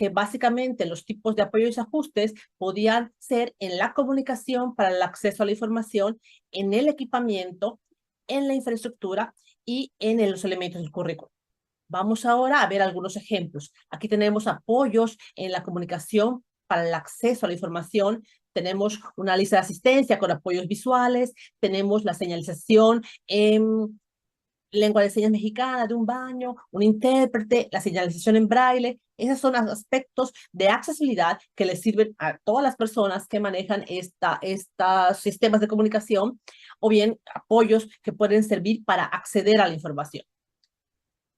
que básicamente los tipos de apoyos y ajustes podían ser en la comunicación para el acceso a la información, en el equipamiento, en la infraestructura y en los elementos del currículo. Vamos ahora a ver algunos ejemplos. Aquí tenemos apoyos en la comunicación para el acceso a la información. Tenemos una lista de asistencia con apoyos visuales. Tenemos la señalización en lengua de señas mexicana de un baño, un intérprete, la señalización en braille. Esos son los aspectos de accesibilidad que les sirven a todas las personas que manejan estos sistemas de comunicación, o bien apoyos que pueden servir para acceder a la información.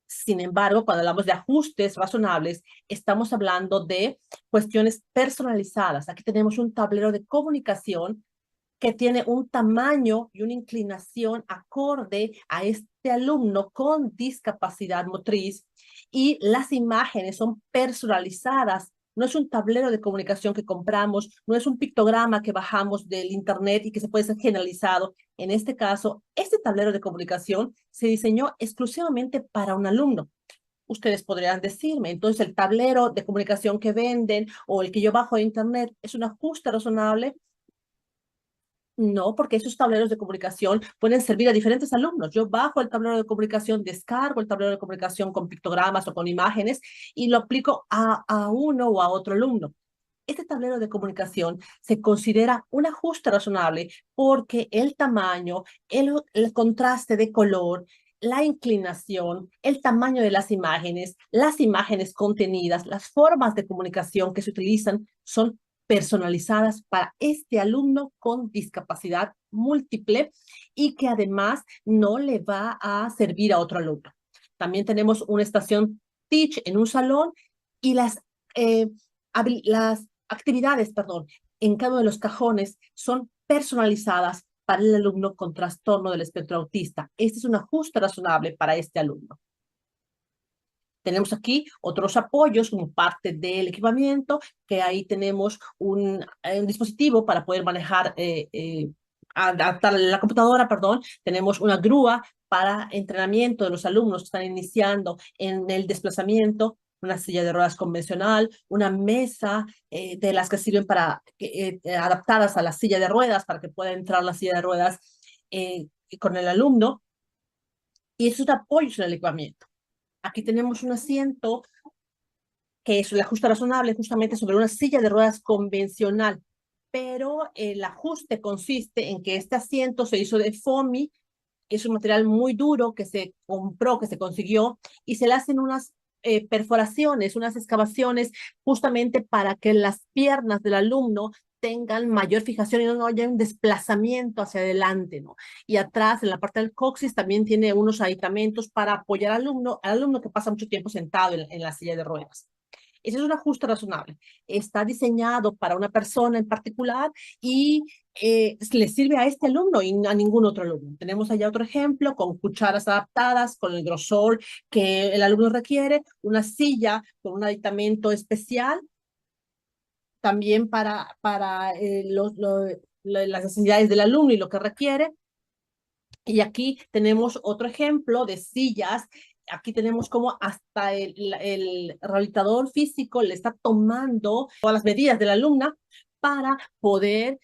Sin embargo, cuando hablamos de ajustes razonables, estamos hablando de cuestiones personalizadas. Aquí tenemos un tablero de comunicación que tiene un tamaño y una inclinación acorde a este alumno con discapacidad motriz, y las imágenes son personalizadas. No es un tablero de comunicación que compramos, no es un pictograma que bajamos del internet y que se puede ser generalizado. En este caso, este tablero de comunicación se diseñó exclusivamente para un alumno. Ustedes podrían decirme, entonces el tablero de comunicación que venden o el que yo bajo de internet es un ajuste razonable. No, porque esos tableros de comunicación pueden servir a diferentes alumnos. Yo bajo el tablero de comunicación, descargo el tablero de comunicación con pictogramas o con imágenes y lo aplico a uno o a otro alumno. Este tablero de comunicación se considera un ajuste razonable porque el tamaño, el contraste de color, la inclinación, el tamaño de las imágenes contenidas, las formas de comunicación que se utilizan son personalizadas para este alumno con discapacidad múltiple y que además no le va a servir a otro alumno. También tenemos una estación Teach en un salón y las actividades, en cada uno de los cajones son personalizadas para el alumno con trastorno del espectro autista. Este es un ajuste razonable para este alumno. Tenemos aquí otros apoyos como parte del equipamiento, que ahí tenemos un dispositivo para poder manejar, adaptar la computadora, Tenemos una grúa para entrenamiento de los alumnos que están iniciando en el desplazamiento, una silla de ruedas convencional, una mesa de las que sirven para adaptadas a la silla de ruedas para que pueda entrar la silla de ruedas con el alumno. Y esos apoyos en el equipamiento. Aquí tenemos un asiento que es el ajuste razonable justamente sobre una silla de ruedas convencional, pero el ajuste consiste en que este asiento se hizo de foamy, es un material muy duro que se compró, que se consiguió, y se le hacen unas perforaciones, unas excavaciones, justamente para que las piernas del alumno tengan mayor fijación y no haya un desplazamiento hacia adelante, ¿no? Y atrás, en la parte del coxis, también tiene unos aditamentos para apoyar al alumno que pasa mucho tiempo sentado en la silla de ruedas. Ese es un ajuste razonable. Está diseñado para una persona en particular y le sirve a este alumno y a ningún otro alumno. Tenemos allá otro ejemplo con cucharas adaptadas, con el grosor que el alumno requiere, una silla con un aditamento especial, también para las necesidades del alumno y lo que requiere. Y aquí tenemos otro ejemplo de sillas. Aquí tenemos como hasta el rehabilitador físico le está tomando todas las medidas de la alumna para poder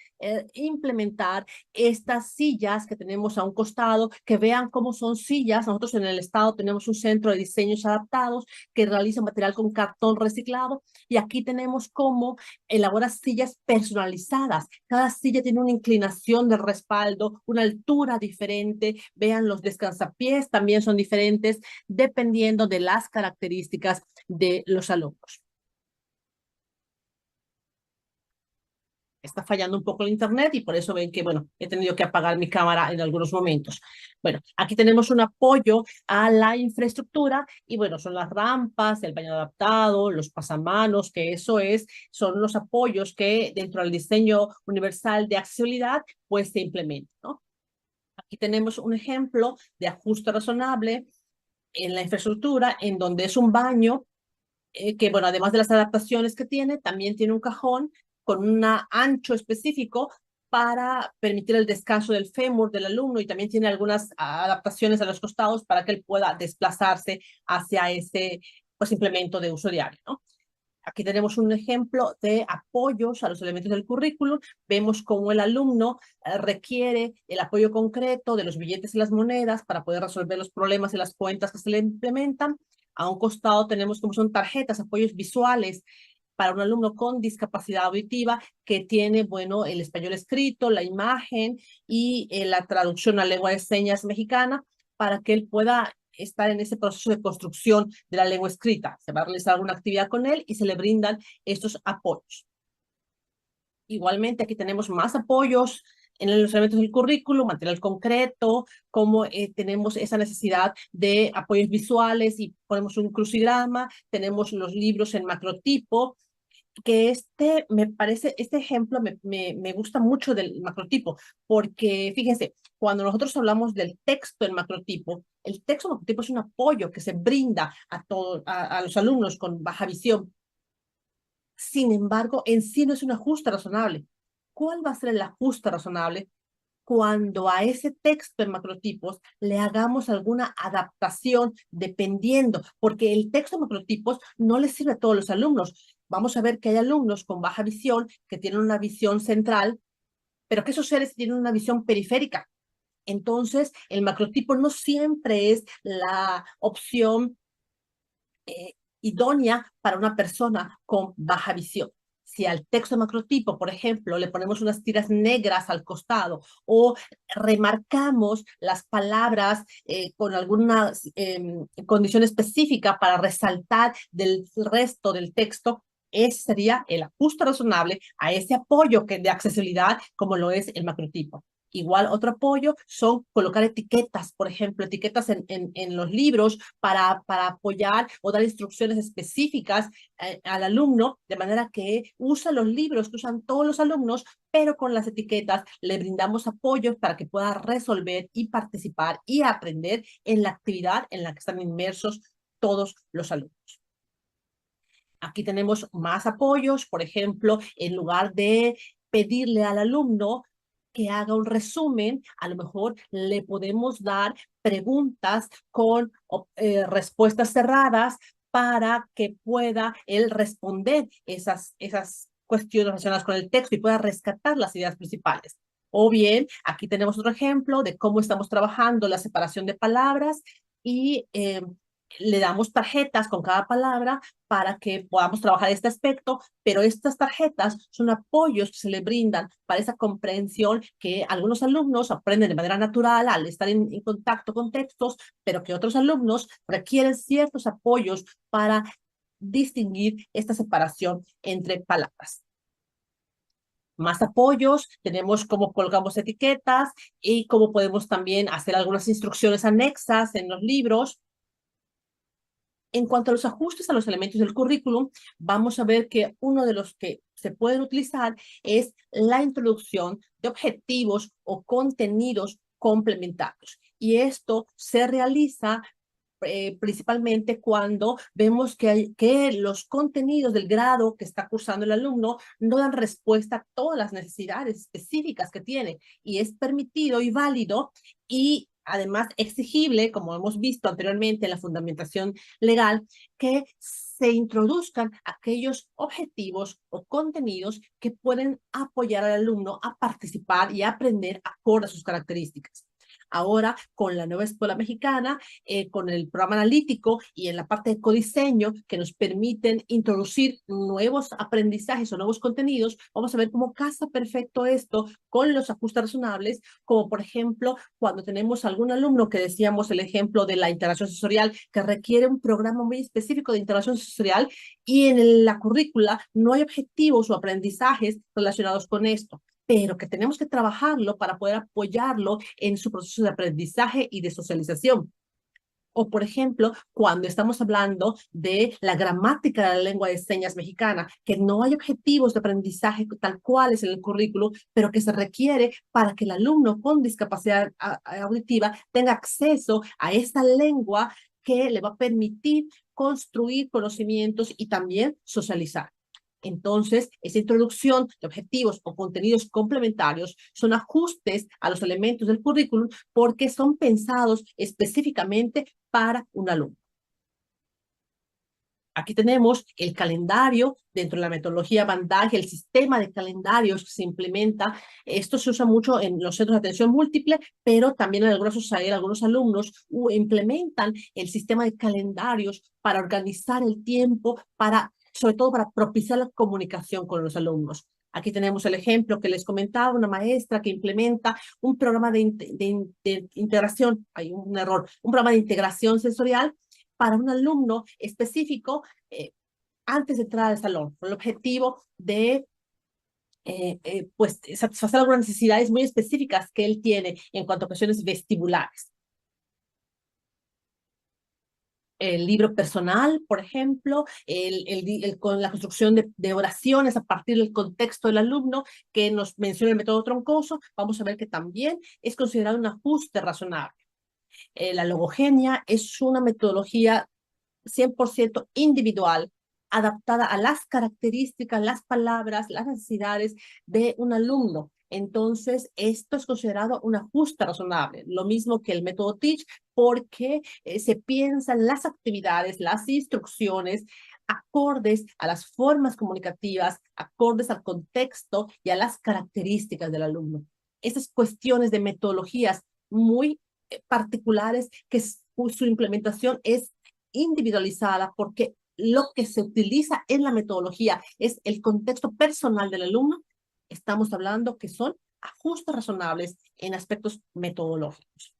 implementar estas sillas que tenemos a un costado, que vean cómo son sillas. Nosotros en el estado tenemos un centro de diseños adaptados que realiza material con cartón reciclado, y aquí tenemos cómo elabora sillas personalizadas. Cada silla tiene una inclinación del respaldo, una altura diferente. Vean, los descansapiés también son diferentes dependiendo de las características de los alumnos. Está fallando un poco el internet y por eso ven que, bueno, he tenido que apagar mi cámara en algunos momentos. Bueno, aquí tenemos un apoyo a la infraestructura y, bueno, son las rampas, el baño adaptado, los pasamanos, que son los apoyos que dentro del diseño universal de accesibilidad, pues se implementan, ¿no? Aquí tenemos un ejemplo de ajuste razonable en la infraestructura, en donde es un baño que, bueno, además de las adaptaciones que tiene, también tiene un cajón con un ancho específico para permitir el descanso del fémur del alumno, y también tiene algunas adaptaciones a los costados para que él pueda desplazarse hacia ese, pues, implemento de uso diario, ¿no? Aquí Aquí tenemos un ejemplo de apoyos a los elementos del currículum. Vemos cómo el alumno requiere el apoyo concreto de los billetes y las monedas para poder resolver los problemas y las cuentas que se le implementan. A un costado tenemos como son tarjetas, apoyos visuales para un alumno con discapacidad auditiva que tiene, bueno, el español escrito, la imagen y la traducción a lengua de señas mexicana para que él pueda estar en ese proceso de construcción de la lengua escrita. Se va a realizar alguna actividad con él y se le brindan estos apoyos. Igualmente, aquí tenemos más apoyos en los elementos del currículo, material concreto, como tenemos esa necesidad de apoyos visuales y ponemos un crucigrama, tenemos los libros en macrotipo, que este ejemplo me gusta mucho del macrotipo, porque fíjense, cuando nosotros hablamos del texto en macrotipo, el texto en macrotipo es un apoyo que se brinda a los alumnos con baja visión. Sin embargo, en sí no es un ajuste razonable. ¿Cuál va a ser el ajuste razonable? Cuando a ese texto en macrotipos le hagamos alguna adaptación dependiendo, porque el texto en macrotipos no le sirve a todos los alumnos. Vamos a ver que hay alumnos con baja visión que tienen una visión central, pero que esos seres tienen una visión periférica. Entonces, el macrotipo no siempre es la opción idónea para una persona con baja visión. Si al texto macrotipo, por ejemplo, le ponemos unas tiras negras al costado o remarcamos las palabras con alguna condición específica para resaltar del resto del texto, ese sería el ajuste razonable a ese apoyo de accesibilidad como lo es el macrotipo. Igual otro apoyo son colocar etiquetas, por ejemplo, etiquetas en los libros para apoyar o dar instrucciones específicas al alumno, de manera que usa los libros que usan todos los alumnos, pero con las etiquetas le brindamos apoyo para que pueda resolver y participar y aprender en la actividad en la que están inmersos todos los alumnos. Aquí tenemos más apoyos, por ejemplo, en lugar de pedirle al alumno que haga un resumen, a lo mejor le podemos dar preguntas con respuestas cerradas para que pueda él responder esas cuestiones relacionadas con el texto y pueda rescatar las ideas principales. O bien, aquí tenemos otro ejemplo de cómo estamos trabajando la separación de palabras y le damos tarjetas con cada palabra para que podamos trabajar este aspecto, pero estas tarjetas son apoyos que se le brindan para esa comprensión que algunos alumnos aprenden de manera natural al estar en contacto con textos, pero que otros alumnos requieren ciertos apoyos para distinguir esta separación entre palabras. Más apoyos, tenemos cómo colgamos etiquetas y cómo podemos también hacer algunas instrucciones anexas en los libros. En cuanto a los ajustes a los elementos del currículum, vamos a ver que uno de los que se pueden utilizar es la introducción de objetivos o contenidos complementarios. Y esto se realiza principalmente cuando vemos que los contenidos del grado que está cursando el alumno no dan respuesta a todas las necesidades específicas que tiene y es permitido y válido y además exigible, como hemos visto anteriormente en la fundamentación legal, que se introduzcan aquellos objetivos o contenidos que pueden apoyar al alumno a participar y a aprender acorde a sus características. Ahora, con la nueva escuela mexicana, con el programa analítico y en la parte de codiseño que nos permiten introducir nuevos aprendizajes o nuevos contenidos, vamos a ver cómo casa perfecto esto con los ajustes razonables, como por ejemplo, cuando tenemos algún alumno que decíamos el ejemplo de la integración sensorial, que requiere un programa muy específico de integración sensorial y en la currícula no hay objetivos o aprendizajes relacionados con esto, pero que tenemos que trabajarlo para poder apoyarlo en su proceso de aprendizaje y de socialización. O, por ejemplo, cuando estamos hablando de la gramática de la lengua de señas mexicana, que no hay objetivos de aprendizaje tal cuales en el currículo, pero que se requiere para que el alumno con discapacidad auditiva tenga acceso a esta lengua que le va a permitir construir conocimientos y también socializar. Entonces, esa introducción de objetivos o contenidos complementarios son ajustes a los elementos del currículum porque son pensados específicamente para un alumno. Aquí tenemos el calendario dentro de la metodología Van Dijk, el sistema de calendarios que se implementa. Esto se usa mucho en los centros de atención múltiple, pero también en algunas sociedades, algunos alumnos implementan el sistema de calendarios para organizar el tiempo, sobre todo para propiciar la comunicación con los alumnos. Aquí tenemos el ejemplo que les comentaba, una maestra que implementa un programa de integración, hay un error, un programa de integración sensorial para un alumno específico antes de entrar al salón, con el objetivo de pues, satisfacer algunas necesidades muy específicas que él tiene en cuanto a cuestiones vestibulares. El libro personal, por ejemplo, con la construcción de oraciones a partir del contexto del alumno que nos menciona el método troncoso, vamos a ver que también es considerado un ajuste razonable. La logogenia es una metodología 100% individual, adaptada a las características, las palabras, las necesidades de un alumno. Entonces, esto es considerado un ajuste razonable, lo mismo que el método Teach, porque se piensan las actividades, las instrucciones, acordes a las formas comunicativas, acordes al contexto y a las características del alumno. Estas cuestiones de metodologías muy particulares que su implementación es individualizada porque lo que se utiliza en la metodología es el contexto personal del alumno. Estamos hablando que son ajustes razonables en aspectos metodológicos.